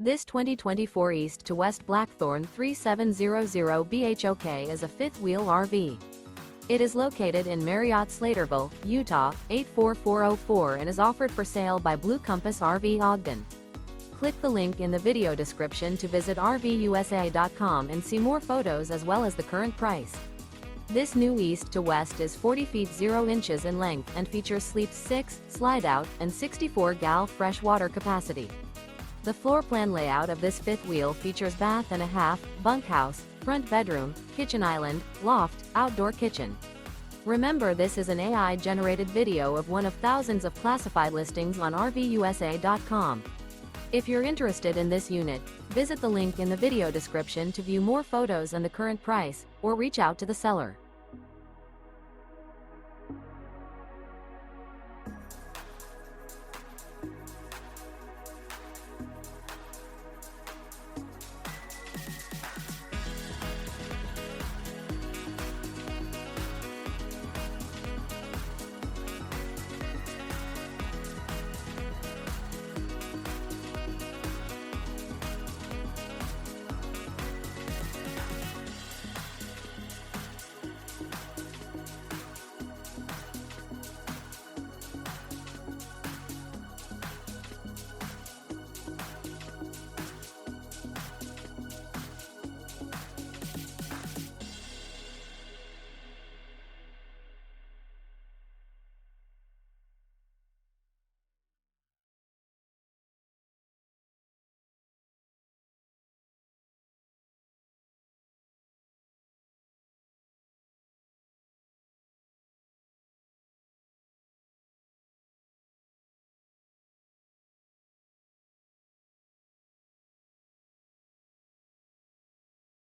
This 2024 East to West Blackthorn 3700 BHOK is a fifth-wheel RV. It is located in Marriott-Slaterville, Utah, 84404 and is offered for sale by Blue Compass RV Ogden. Click the link in the video description to visit RVUSA.com and see more photos as well as the current price. This new East to West is 40 feet 0 inches in length and features sleep 6, slide-out, and 64 gal fresh water capacity. The floor plan layout of this fifth wheel features bath and a half, bunkhouse, front bedroom, kitchen island, loft, outdoor kitchen. Remember, this is an AI-generated video of one of thousands of classified listings on RVUSA.com. If you're interested in this unit, visit the link in the video description to view more photos and the current price, or reach out to the seller.